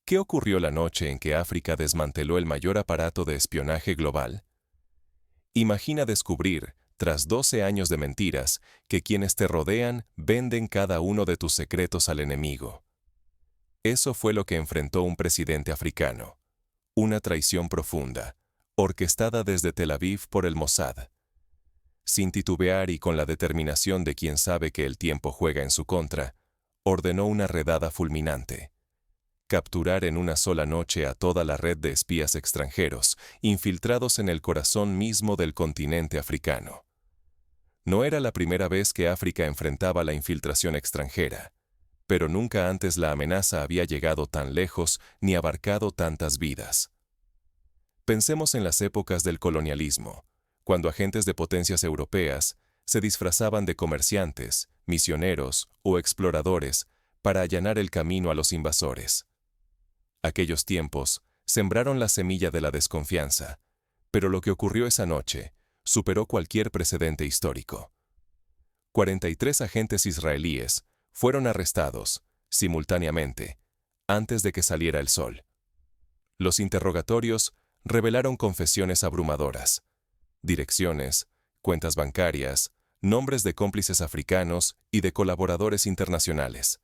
¿Qué ocurrió la noche en que África desmanteló el mayor aparato de espionaje global? Imagina descubrir, tras 12 años de mentiras, que quienes te rodean venden cada uno de tus secretos al enemigo. Eso fue lo que enfrentó un presidente africano. Una traición profunda, orquestada desde Tel Aviv por el Mossad. Sin titubear y con la determinación de quien sabe que el tiempo juega en su contra, ordenó una redada fulminante. Capturar en una sola noche a toda la red de espías extranjeros, infiltrados en el corazón mismo del continente africano. No era la primera vez que África enfrentaba la infiltración extranjera, pero nunca antes la amenaza había llegado tan lejos ni abarcado tantas vidas. Pensemos en las épocas del colonialismo, cuando agentes de potencias europeas se disfrazaban de comerciantes, misioneros o exploradores para allanar el camino a los invasores. Aquellos tiempos sembraron la semilla de la desconfianza, pero lo que ocurrió esa noche superó cualquier precedente histórico. 43 agentes israelíes fueron arrestados, simultáneamente, antes de que saliera el sol. Los interrogatorios revelaron confesiones abrumadoras, direcciones, cuentas bancarias, nombres de cómplices africanos y de colaboradores internacionales.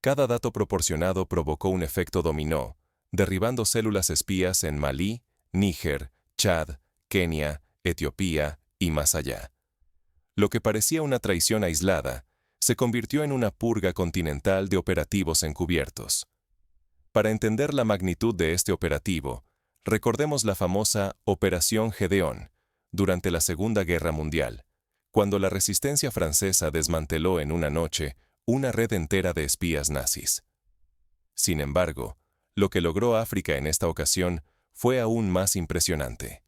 Cada dato proporcionado provocó un efecto dominó, derribando células espías en Malí, Níger, Chad, Kenia, Etiopía y más allá. Lo que parecía una traición aislada se convirtió en una purga continental de operativos encubiertos. Para entender la magnitud de este operativo, recordemos la famosa Operación Gedeón, durante la Segunda Guerra Mundial, cuando la resistencia francesa desmanteló en una noche una red entera de espías nazis. Sin embargo, lo que logró África en esta ocasión fue aún más impresionante.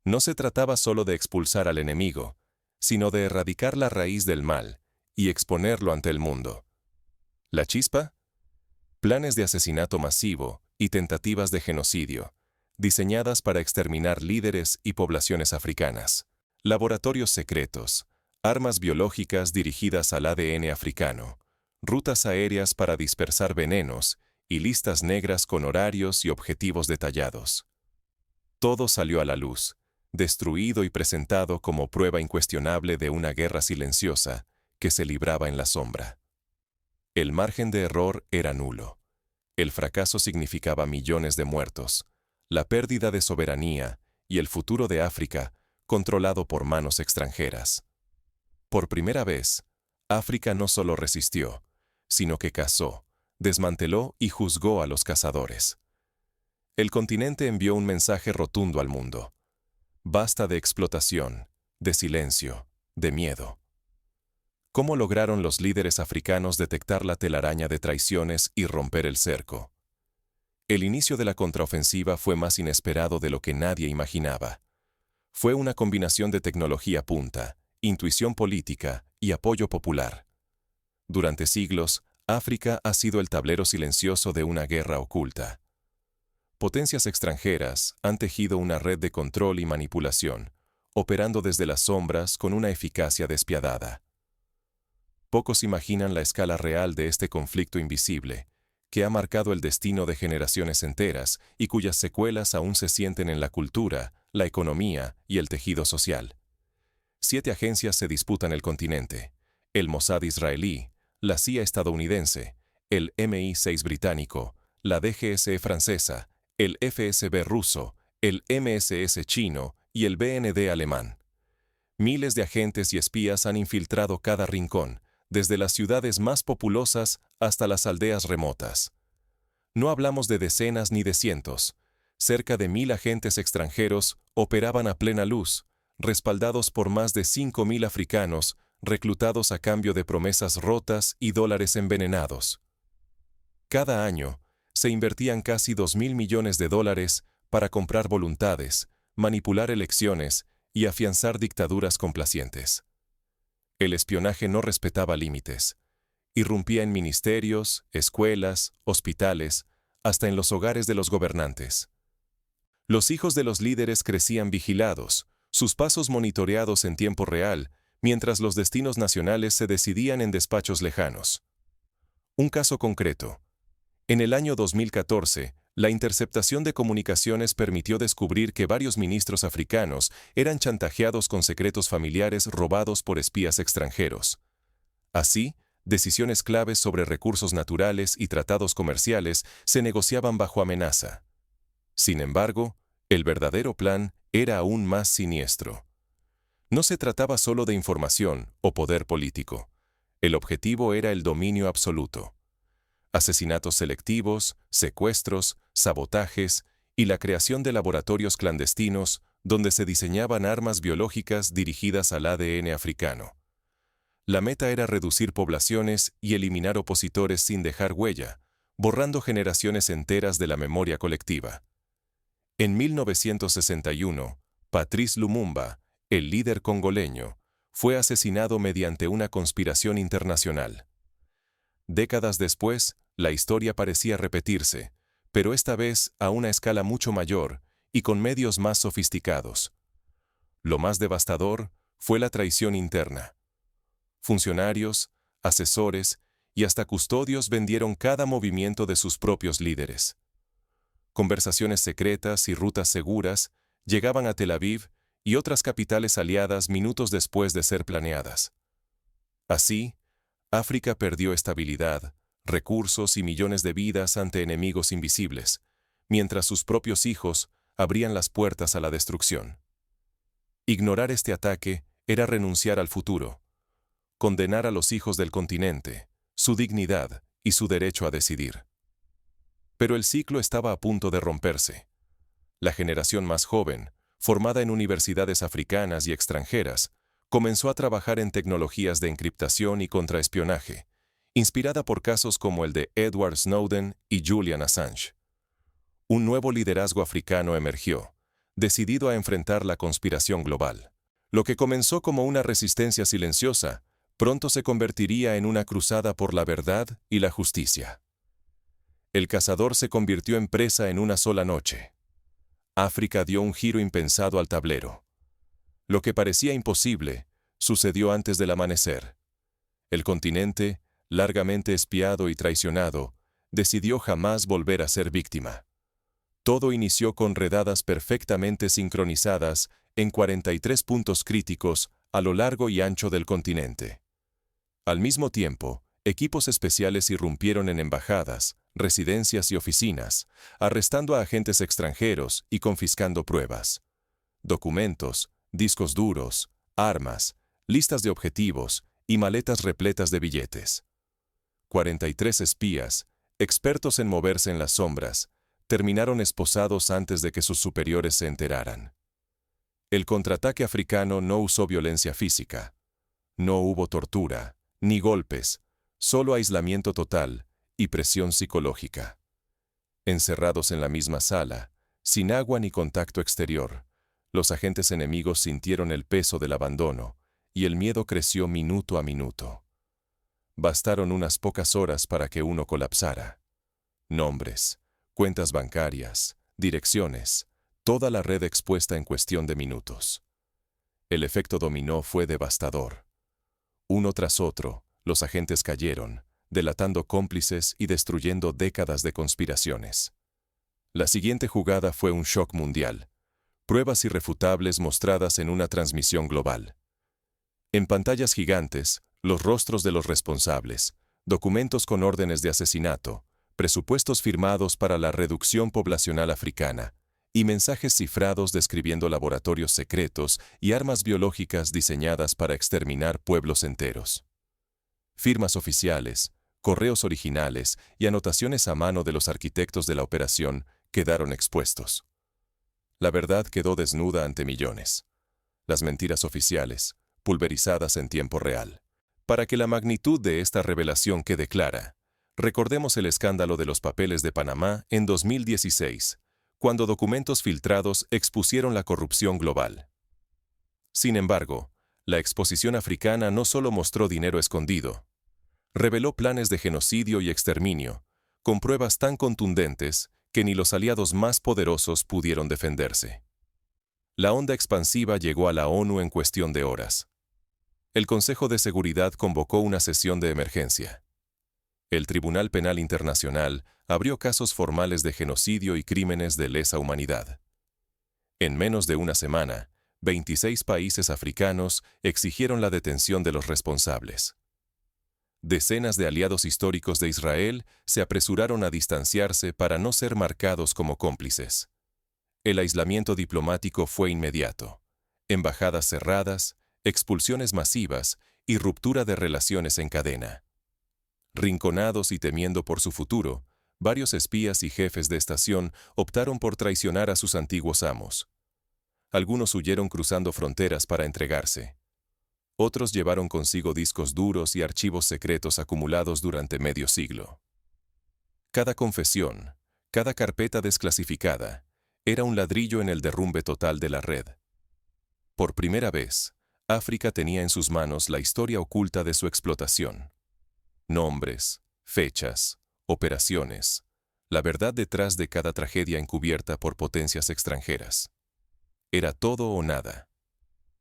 No se trataba solo de expulsar al enemigo, sino de erradicar la raíz del mal y exponerlo ante el mundo. ¿La chispa? Planes de asesinato masivo y tentativas de genocidio, diseñadas para exterminar líderes y poblaciones africanas. Laboratorios secretos, armas biológicas dirigidas al ADN africano, rutas aéreas para dispersar venenos y listas negras con horarios y objetivos detallados. Todo salió a la luz, destruido y presentado como prueba incuestionable de una guerra silenciosa que se libraba en la sombra. El margen de error era nulo. El fracaso significaba millones de muertos, la pérdida de soberanía y el futuro de África controlado por manos extranjeras. Por primera vez, África no solo resistió, sino que cazó, desmanteló y juzgó a los cazadores. El continente envió un mensaje rotundo al mundo. Basta de explotación, de silencio, de miedo. ¿Cómo lograron los líderes africanos detectar la telaraña de traiciones y romper el cerco? El inicio de la contraofensiva fue más inesperado de lo que nadie imaginaba. Fue una combinación de tecnología punta, intuición política y apoyo popular. Durante siglos, África ha sido el tablero silencioso de una guerra oculta. Potencias extranjeras han tejido una red de control y manipulación, operando desde las sombras con una eficacia despiadada. Pocos imaginan la escala real de este conflicto invisible, que ha marcado el destino de generaciones enteras y cuyas secuelas aún se sienten en la cultura, la economía y el tejido social. 7 agencias se disputan el continente: el Mossad israelí, la CIA estadounidense, el MI6 británico, la DGSE francesa, el FSB ruso, el MSS chino y el BND alemán. Miles de agentes y espías han infiltrado cada rincón, desde las ciudades más populosas hasta las aldeas remotas. No hablamos de decenas ni de cientos. Cerca de 1000 agentes extranjeros operaban a plena luz, respaldados por más de 5000 africanos, reclutados a cambio de promesas rotas y dólares envenenados. Cada año, se invertían casi 2.000 millones de dólares para comprar voluntades, manipular elecciones y afianzar dictaduras complacientes. El espionaje no respetaba límites. Irrumpía en ministerios, escuelas, hospitales, hasta en los hogares de los gobernantes. Los hijos de los líderes crecían vigilados, sus pasos monitoreados en tiempo real, mientras los destinos nacionales se decidían en despachos lejanos. Un caso concreto: En el año 2014, la interceptación de comunicaciones permitió descubrir que varios ministros africanos eran chantajeados con secretos familiares robados por espías extranjeros. Así, decisiones claves sobre recursos naturales y tratados comerciales se negociaban bajo amenaza. Sin embargo, el verdadero plan era aún más siniestro. No se trataba solo de información o poder político. El objetivo era el dominio absoluto. Asesinatos selectivos, secuestros, sabotajes y la creación de laboratorios clandestinos donde se diseñaban armas biológicas dirigidas al ADN africano. La meta era reducir poblaciones y eliminar opositores sin dejar huella, borrando generaciones enteras de la memoria colectiva. En 1961, Patrice Lumumba, el líder congoleño, fue asesinado mediante una conspiración internacional. Décadas después, la historia parecía repetirse, pero esta vez a una escala mucho mayor y con medios más sofisticados. Lo más devastador fue la traición interna. Funcionarios, asesores y hasta custodios vendieron cada movimiento de sus propios líderes. Conversaciones secretas y rutas seguras llegaban a Tel Aviv y otras capitales aliadas minutos después de ser planeadas. Así, África perdió estabilidad, recursos y millones de vidas ante enemigos invisibles, mientras sus propios hijos abrían las puertas a la destrucción. Ignorar este ataque era renunciar al futuro, condenar a los hijos del continente, su dignidad y su derecho a decidir. Pero el ciclo estaba a punto de romperse. La generación más joven, formada en universidades africanas y extranjeras, comenzó a trabajar en tecnologías de encriptación y contraespionaje, inspirada por casos como el de Edward Snowden y Julian Assange. Un nuevo liderazgo africano emergió, decidido a enfrentar la conspiración global. Lo que comenzó como una resistencia silenciosa, pronto se convertiría en una cruzada por la verdad y la justicia. El cazador se convirtió en presa en una sola noche. África dio un giro impensado al tablero. Lo que parecía imposible sucedió antes del amanecer. El continente, largamente espiado y traicionado, decidió jamás volver a ser víctima. Todo inició con redadas perfectamente sincronizadas en 43 puntos críticos a lo largo y ancho del continente. Al mismo tiempo, equipos especiales irrumpieron en embajadas, residencias y oficinas, arrestando a agentes extranjeros y confiscando pruebas. Documentos, discos duros, armas, listas de objetivos y maletas repletas de billetes. 43 espías, expertos en moverse en las sombras, terminaron esposados antes de que sus superiores se enteraran. El contraataque africano no usó violencia física. No hubo tortura, ni golpes, solo aislamiento total y presión psicológica. Encerrados en la misma sala, sin agua ni contacto exterior, los agentes enemigos sintieron el peso del abandono y el miedo creció minuto a minuto. Bastaron unas pocas horas para que uno colapsara. Nombres, cuentas bancarias, direcciones, toda la red expuesta en cuestión de minutos. El efecto dominó fue devastador. Uno tras otro, los agentes cayeron, delatando cómplices y destruyendo décadas de conspiraciones. La siguiente jugada fue un shock mundial. Pruebas irrefutables mostradas en una transmisión global. En pantallas gigantes, los rostros de los responsables, documentos con órdenes de asesinato, presupuestos firmados para la reducción poblacional africana, y mensajes cifrados describiendo laboratorios secretos y armas biológicas diseñadas para exterminar pueblos enteros. Firmas oficiales, correos originales y anotaciones a mano de los arquitectos de la operación quedaron expuestos. La verdad quedó desnuda ante millones. Las mentiras oficiales, pulverizadas en tiempo real. Para que la magnitud de esta revelación quede clara, recordemos el escándalo de los papeles de Panamá en 2016, cuando documentos filtrados expusieron la corrupción global. Sin embargo, la exposición africana no solo mostró dinero escondido, reveló planes de genocidio y exterminio, con pruebas tan contundentes que ni los aliados más poderosos pudieron defenderse. La onda expansiva llegó a la ONU en cuestión de horas. El Consejo de Seguridad convocó una sesión de emergencia. El Tribunal Penal Internacional abrió casos formales de genocidio y crímenes de lesa humanidad. En menos de una semana, 26 países africanos exigieron la detención de los responsables. Decenas de aliados históricos de Israel se apresuraron a distanciarse para no ser marcados como cómplices. El aislamiento diplomático fue inmediato. Embajadas cerradas, expulsiones masivas y ruptura de relaciones en cadena. Rinconados y temiendo por su futuro, varios espías y jefes de estación optaron por traicionar a sus antiguos amos. Algunos huyeron cruzando fronteras para entregarse. Otros llevaron consigo discos duros y archivos secretos acumulados durante medio siglo. Cada confesión, cada carpeta desclasificada, era un ladrillo en el derrumbe total de la red. Por primera vez, África tenía en sus manos la historia oculta de su explotación. Nombres, fechas, operaciones, la verdad detrás de cada tragedia encubierta por potencias extranjeras. Era todo o nada.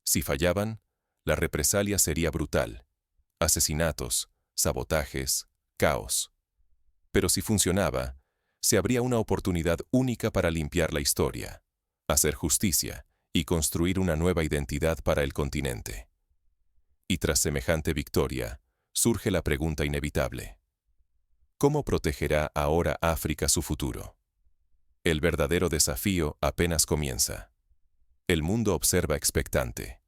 Si fallaban, la represalia sería brutal. Asesinatos, sabotajes, caos. Pero si funcionaba, se abría una oportunidad única para limpiar la historia, hacer justicia y construir una nueva identidad para el continente. Y tras semejante victoria, surge la pregunta inevitable. ¿Cómo protegerá ahora África su futuro? El verdadero desafío apenas comienza. El mundo observa expectante.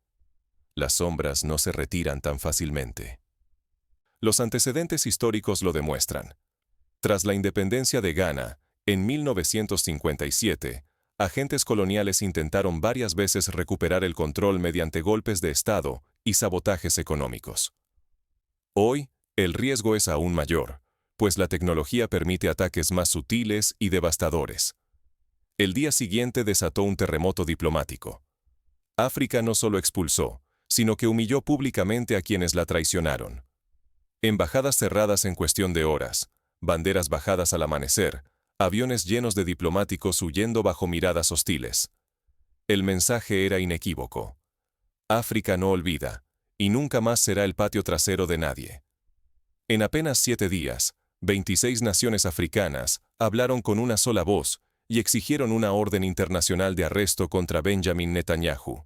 Las sombras no se retiran tan fácilmente. Los antecedentes históricos lo demuestran. Tras la independencia de Ghana, en 1957, agentes coloniales intentaron varias veces recuperar el control mediante golpes de Estado y sabotajes económicos. Hoy, el riesgo es aún mayor, pues la tecnología permite ataques más sutiles y devastadores. El día siguiente desató un terremoto diplomático. África no solo expulsó, sino que humilló públicamente a quienes la traicionaron. Embajadas cerradas en cuestión de horas, banderas bajadas al amanecer, aviones llenos de diplomáticos huyendo bajo miradas hostiles. El mensaje era inequívoco. África no olvida, y nunca más será el patio trasero de nadie. En apenas 7 días, 26 naciones africanas hablaron con una sola voz y exigieron una orden internacional de arresto contra Benjamin Netanyahu.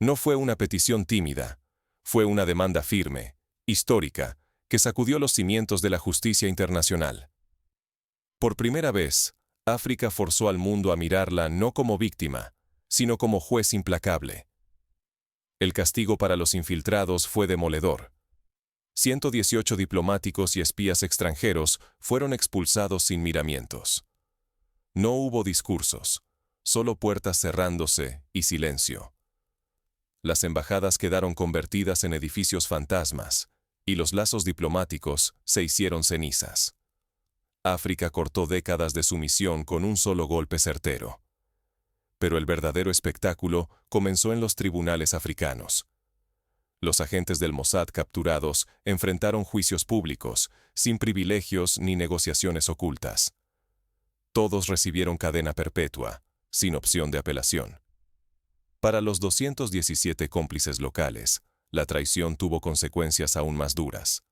No fue una petición tímida, fue una demanda firme, histórica, que sacudió los cimientos de la justicia internacional. Por primera vez, África forzó al mundo a mirarla no como víctima, sino como juez implacable. El castigo para los infiltrados fue demoledor. 118 diplomáticos y espías extranjeros fueron expulsados sin miramientos. No hubo discursos, solo puertas cerrándose y silencio. Las embajadas quedaron convertidas en edificios fantasmas, y los lazos diplomáticos se hicieron cenizas. África cortó décadas de sumisión con un solo golpe certero. Pero el verdadero espectáculo comenzó en los tribunales africanos. Los agentes del Mossad capturados enfrentaron juicios públicos, sin privilegios ni negociaciones ocultas. Todos recibieron cadena perpetua, sin opción de apelación. Para los 217 cómplices locales, la traición tuvo consecuencias aún más duras.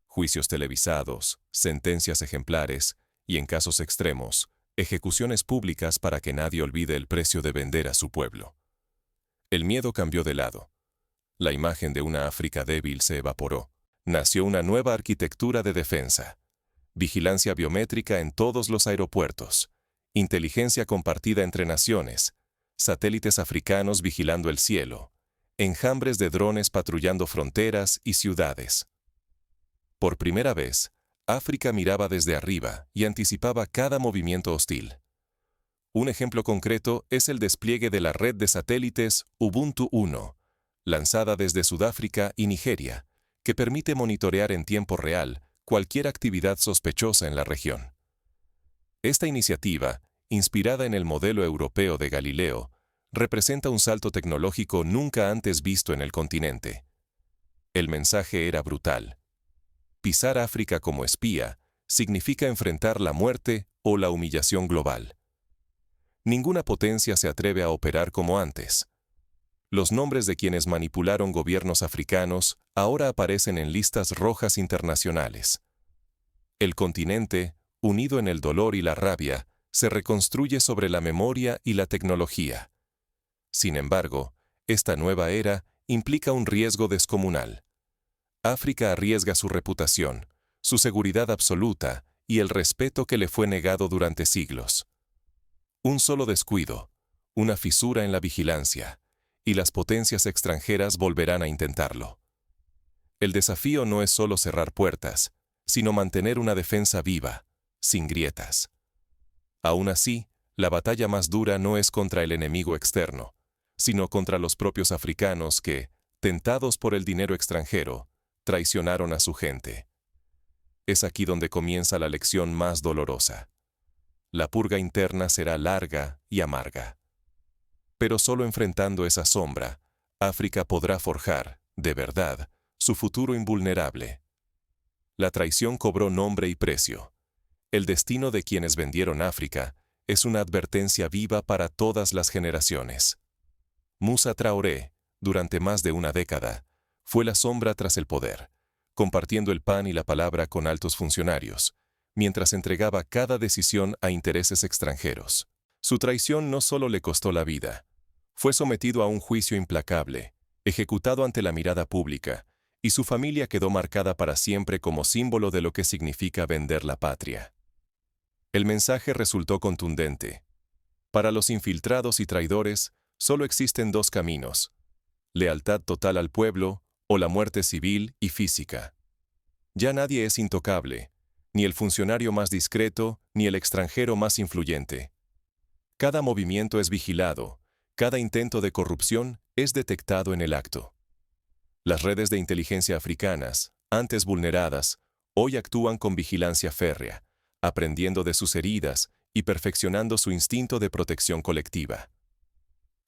Juicios televisados, sentencias ejemplares y, en casos extremos, ejecuciones públicas para que nadie olvide el precio de vender a su pueblo. El miedo cambió de lado. La imagen de una África débil se evaporó. Nació una nueva arquitectura de defensa. Vigilancia biométrica en todos los aeropuertos. Inteligencia compartida entre naciones. Satélites africanos vigilando el cielo. Enjambres de drones patrullando fronteras y ciudades. Por primera vez, África miraba desde arriba y anticipaba cada movimiento hostil. Un ejemplo concreto es el despliegue de la red de satélites Ubuntu 1, lanzada desde Sudáfrica y Nigeria, que permite monitorear en tiempo real cualquier actividad sospechosa en la región. Esta iniciativa, inspirada en el modelo europeo de Galileo, representa un salto tecnológico nunca antes visto en el continente. El mensaje era brutal. Pisar África como espía significa enfrentar la muerte o la humillación global. Ninguna potencia se atreve a operar como antes. Los nombres de quienes manipularon gobiernos africanos ahora aparecen en listas rojas internacionales. El continente, unido en el dolor y la rabia, se reconstruye sobre la memoria y la tecnología. Sin embargo, esta nueva era implica un riesgo descomunal. África arriesga su reputación, su seguridad absoluta y el respeto que le fue negado durante siglos. Un solo descuido, una fisura en la vigilancia, y las potencias extranjeras volverán a intentarlo. El desafío no es solo cerrar puertas, sino mantener una defensa viva, sin grietas. Aún así, la batalla más dura no es contra el enemigo externo, sino contra los propios africanos que, tentados por el dinero extranjero, traicionaron a su gente. Es aquí donde comienza la lección más dolorosa. La purga interna será larga y amarga. Pero solo enfrentando esa sombra, África podrá forjar, de verdad, su futuro invulnerable. La traición cobró nombre y precio. El destino de quienes vendieron África es una advertencia viva para todas las generaciones. Musa Traoré, durante más de una década, fue la sombra tras el poder, compartiendo el pan y la palabra con altos funcionarios, mientras entregaba cada decisión a intereses extranjeros. Su traición no solo le costó la vida, fue sometido a un juicio implacable, ejecutado ante la mirada pública, y su familia quedó marcada para siempre como símbolo de lo que significa vender la patria. El mensaje resultó contundente. Para los infiltrados y traidores, solo existen dos caminos: lealtad total al pueblo o la muerte civil y física. Ya nadie es intocable, ni el funcionario más discreto, ni el extranjero más influyente. Cada movimiento es vigilado, cada intento de corrupción es detectado en el acto. Las redes de inteligencia africanas, antes vulneradas, hoy actúan con vigilancia férrea, aprendiendo de sus heridas y perfeccionando su instinto de protección colectiva.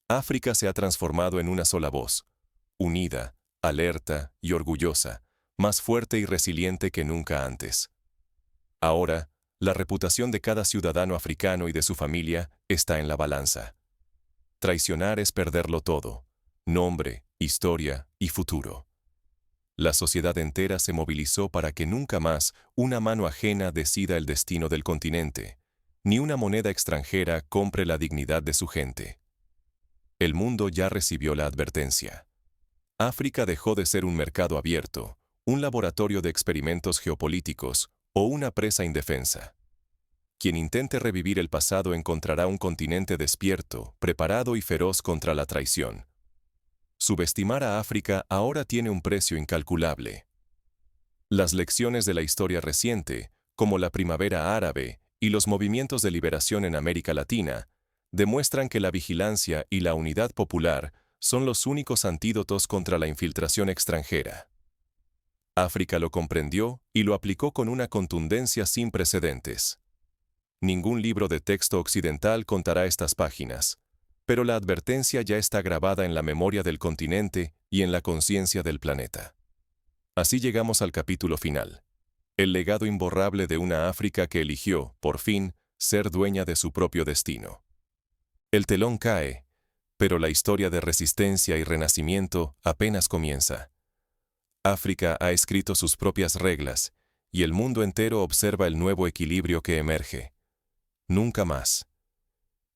África se ha transformado en una sola voz, unida, alerta y orgullosa, más fuerte y resiliente que nunca antes. Ahora, la reputación de cada ciudadano africano y de su familia está en la balanza. Traicionar es perderlo todo: nombre, historia y futuro. La sociedad entera se movilizó para que nunca más una mano ajena decida el destino del continente, ni una moneda extranjera compre la dignidad de su gente. El mundo ya recibió la advertencia. África dejó de ser un mercado abierto, un laboratorio de experimentos geopolíticos o una presa indefensa. Quien intente revivir el pasado encontrará un continente despierto, preparado y feroz contra la traición. Subestimar a África ahora tiene un precio incalculable. Las lecciones de la historia reciente, como la primavera árabe y los movimientos de liberación en América Latina, demuestran que la vigilancia y la unidad popular son los únicos antídotos contra la infiltración extranjera. África lo comprendió y lo aplicó con una contundencia sin precedentes. Ningún libro de texto occidental contará estas páginas, pero la advertencia ya está grabada en la memoria del continente y en la conciencia del planeta. Así llegamos al capítulo final, el legado imborrable de una África que eligió, por fin, ser dueña de su propio destino. El telón cae, pero la historia de resistencia y renacimiento apenas comienza. África ha escrito sus propias reglas, y el mundo entero observa el nuevo equilibrio que emerge. Nunca más.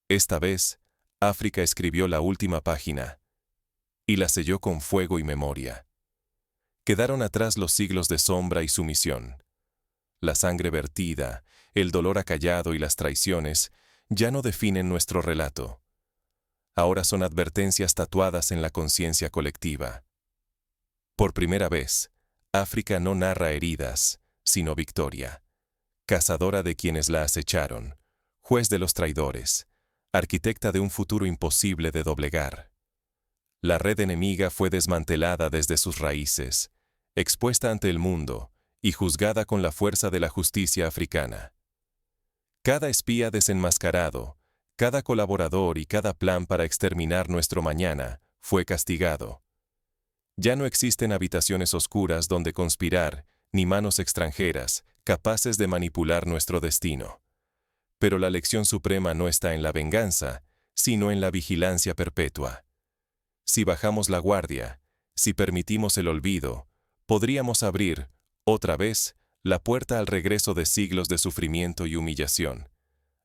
Esta vez, África escribió la última página, y la selló con fuego y memoria. Quedaron atrás los siglos de sombra y sumisión. La sangre vertida, el dolor acallado y las traiciones ya no definen nuestro relato. Ahora son advertencias tatuadas en la conciencia colectiva. Por primera vez, África no narra heridas, sino victoria. Cazadora de quienes la acecharon, juez de los traidores, arquitecta de un futuro imposible de doblegar. La red enemiga fue desmantelada desde sus raíces, expuesta ante el mundo y juzgada con la fuerza de la justicia africana. Cada espía desenmascarado, cada colaborador y cada plan para exterminar nuestro mañana fue castigado. Ya no existen habitaciones oscuras donde conspirar, ni manos extranjeras capaces de manipular nuestro destino. Pero la lección suprema no está en la venganza, sino en la vigilancia perpetua. Si bajamos la guardia, si permitimos el olvido, podríamos abrir, otra vez, la puerta al regreso de siglos de sufrimiento y humillación.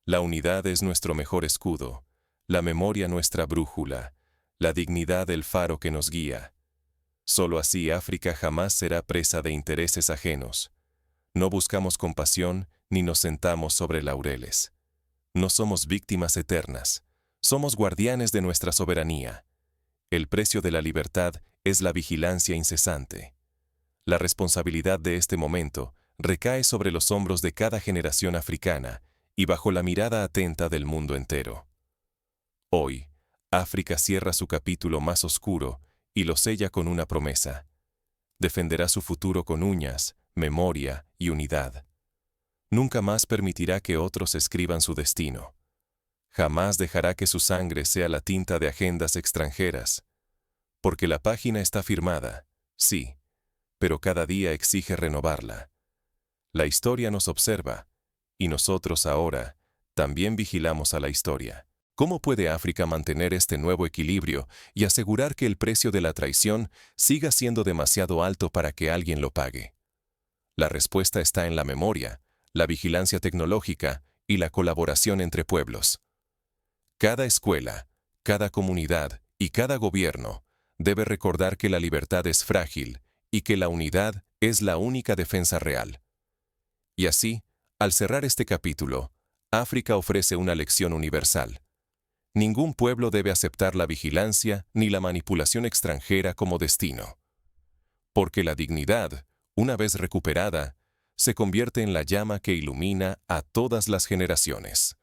La unidad es nuestro mejor escudo, la memoria nuestra brújula, la dignidad el faro que nos guía. Solo así África jamás será presa de intereses ajenos. No buscamos compasión ni nos sentamos sobre laureles. No somos víctimas eternas, somos guardianes de nuestra soberanía. El precio de la libertad es la vigilancia incesante. La responsabilidad de este momento recae sobre los hombros de cada generación africana y bajo la mirada atenta del mundo entero. Hoy, África cierra su capítulo más oscuro y lo sella con una promesa. Defenderá su futuro con uñas, memoria y unidad. Nunca más permitirá que otros escriban su destino. Jamás dejará que su sangre sea la tinta de agendas extranjeras. Porque la página está firmada, sí, pero cada día exige renovarla. La historia nos observa, y nosotros ahora también vigilamos a la historia. ¿Cómo puede África mantener este nuevo equilibrio y asegurar que el precio de la traición siga siendo demasiado alto para que alguien lo pague? La respuesta está en la memoria, la vigilancia tecnológica y la colaboración entre pueblos. Cada escuela, cada comunidad y cada gobierno debe recordar que la libertad es frágil y que la unidad es la única defensa real. Y así, al cerrar este capítulo, África ofrece una lección universal. Ningún pueblo debe aceptar la vigilancia ni la manipulación extranjera como destino. Porque la dignidad, una vez recuperada, se convierte en la llama que ilumina a todas las generaciones.